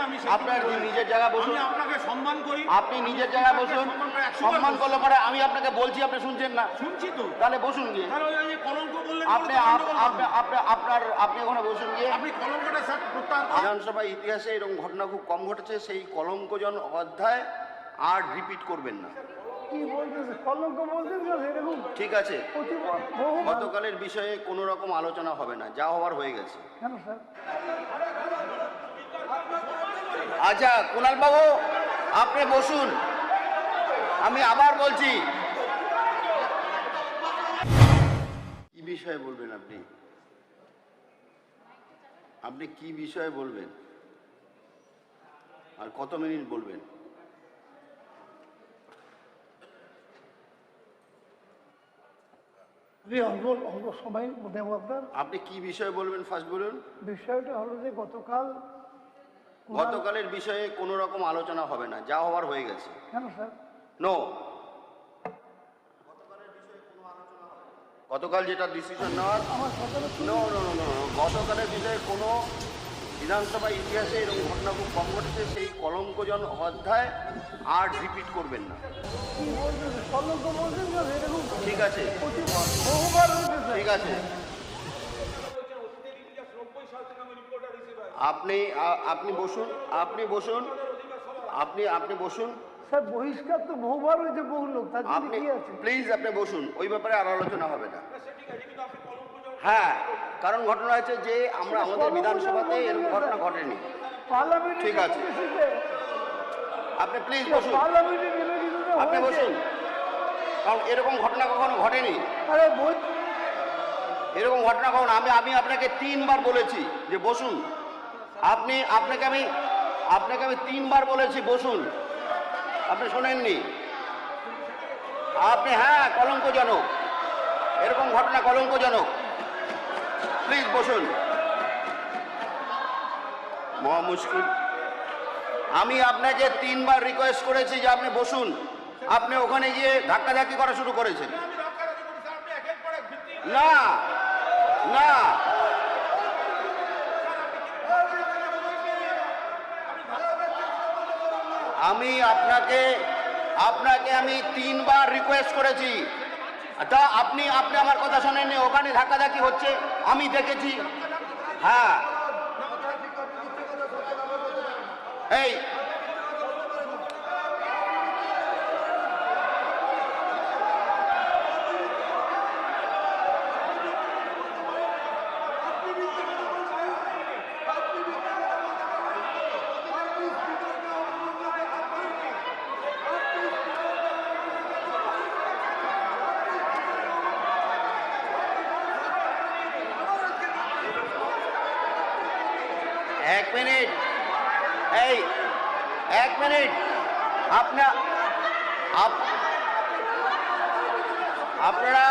আমি আপনার নিজের জায়গা বসুন। আমি আপনাকে সম্মান করি। আপনি নিজের জায়গায় বসুন। সম্মান করলে পরে আমি আপনাকে বলছি, আপনি শুনছেন না। শুনছি তো। তাহলে বসুন গিয়ে। তাহলে ওই যে কলঙ্ক বললেন, আপনি আপনি ওখানে বসুন গিয়ে। আপনি কলঙ্কটা স্যার প্রত্যাহার করুন। বিধানসভা ইতিহাসে এরকম ঘটনা খুব কম ঘটেছে। সেই কলঙ্কজন অধ্যায় আর রিপিট করবেন না। কি বলতেছে? কলঙ্ক বলতেন না এরকম? ঠিক আছে, গতকালের বিষয়ে কোনো রকম আলোচনা হবে না, যা হওয়ার হয়ে গেছে। কেন স্যার? আচ্ছা কুণাল বাবু, আপনি বসুন। আমি আবার বলছি, কি বিষয়ে বলবেন আপনি? আপনি কি বিষয়ে বলবেন আর কত মিনিট বলবেন? অল্প সময় দেবো আপনার। আপনি কি বিষয়ে বলবেন ফার্স্ট বলুন। বিষয়টা হলো যে গতকালের বিষয়ে কোনো রকম আলোচনা হবে না, যা হওয়ার হয়ে গেছে। কেন স্যার? নো, গতকাল যেটা ডিসিশন নেওয়ার, আমার সকালে নো নো নো নো, গতকালের বিষয়ে কোনো বিধানসভা ইতিহাসে এরকম ঘটনা খুব কম ঘটেছে। সেই কলঙ্কজন অধ্যায় আর রিপিট করবেন না। কি বলতেছে? কলঙ্ক বলতেন না এরকম? ঠিক আছে, বহুবার হয়েছে স্যার। ঠিক আছে। আপনি বসুন, আপনি বসুন, আপনি বসুন। স্যার বহিষ্কার তো বহুবার হয়েছে, বহু লোক, তার জন্য আপনি কি আছে? প্লিজ আপনি বসুন, ওই ব্যাপারে আর আলোচনা হবে না। হ্যাঁ, কারণ ঘটনা হচ্ছে যে আমরা আমাদের বিধানসভাতে এরকম ঘটনা ঘটেনি। পার্লামেন্টে ঠিক আছে। আপনি প্লিজ বসুন, পার্লামেন্টে নিবেদিত আপনি হয়েছে। বসুন, কারণ এরকম ঘটনা কখনো ঘটেনি। আরে এরকম ঘটনা কখনো আমি আপনাকে 3 বার বলেছি যে বসুন। আপনাকে আমি 3 বার বলেছি বসুন, আপনি শোনেননি। হ্যাঁ, কলঙ্কজনক, এরকম ঘটনা কলঙ্কজনক। প্লিজ বসুন। মহা মুশকিল। আমি আপনাকে 3 বার রিকোয়েস্ট করেছি যে আপনি বসুন, আপনি ওখানে গিয়ে ধাক্কাধাক্কি করা শুরু করেছেন। না না, আমি আপনাকে আমি 3 বার রিকোয়েস্ট করেছি, তা আপনি আমার কথা শোনেননি। ওখানে ধাক্কাধাক্কি হচ্ছে, আমি দেখেছি। হ্যাঁ, এই এক মিনিট, এক মিনিট। আপনারা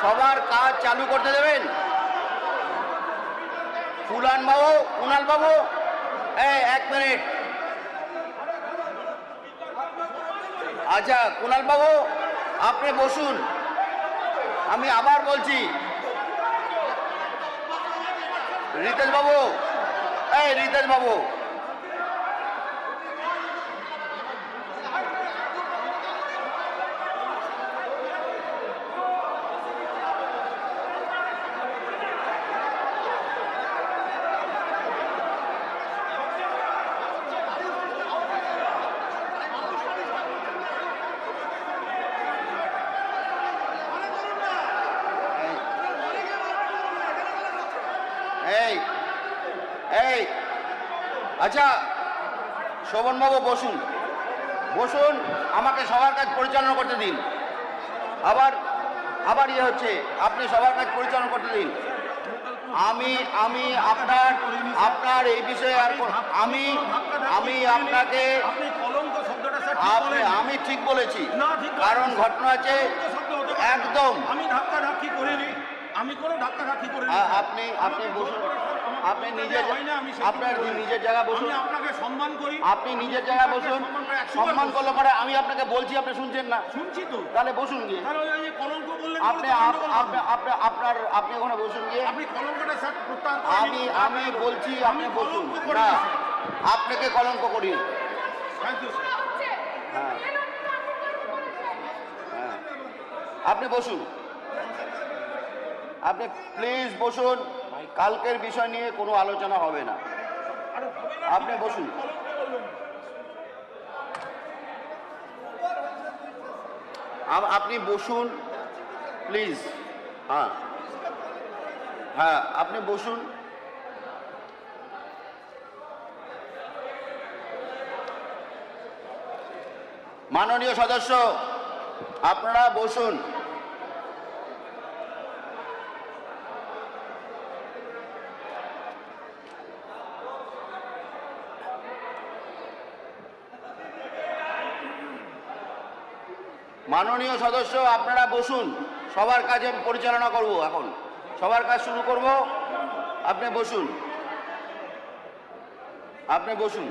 সবার কাজ চালু করতে দেবেন। কুণাল বাবু, এক মিনিট। আচ্ছা কুণাল বাবু, আপনি বসুন। আমি আবার বলছি, রিতেশ বাবু, রিতেশ বাবু, আচ্ছা শোভনবাবু বসুন, আমাকে সবার কাজ পরিচালনা করতে দিন। আবার ইয়ে হচ্ছে, আপনি সবার কাজ পরিচালনা করতে দিন। আমি আপনার এই বিষয়ে আর আমি আপনাকে আমি ঠিক বলেছি, কারণ ঘটনা আছে একদম। আমি ধাক্কাধাক্কি করিনি, আমি কোনো ধাক্কাধাক্কি করিনি। আপনি বসুন। আপনি নিজের হয় না, আমি সেই আপনার কথা বলি। নিজের জায়গায় বসুন। আমি আপনাকে সম্মান করি। আপনি নিজের জায়গায় বসুন। সম্মান করলে পরে আমি আপনাকে বলছি, আপনি শুনছেন না। শুনছি তো। তাহলে বসুন গিয়ে। তাহলে ওই যে কলঙ্ক বললেন, আপনি আপনি ওখানে বসুন গিয়ে। আপনি কলঙ্কটা স্যার প্রত্যাহার করে আমি নিন। আমি বলছি আপনি আমি বসুন। কলঙ্ক করি না, না, আপনাকে কলঙ্ক করি। Thank you sir. হ্যাঁ, হ্যাঁ। আপনি বসুন। আপনি প্লিজ বসুন। কালকের বিষয় নিয়ে কোনো আলোচনা হবে না। আপনি বসুন। আপনি বসুন প্লিজ। হ্যাঁ, হ্যাঁ, আপনি বসুন। মাননীয় সদস্য, আপনারা বসুন। মাননীয় সদস্য, আপনারা বসুন। সবার কাজ আমি পরিচালনা করব। এখন সবার কাজ শুরু করব। আপনি বসুন। আপনি বসুন।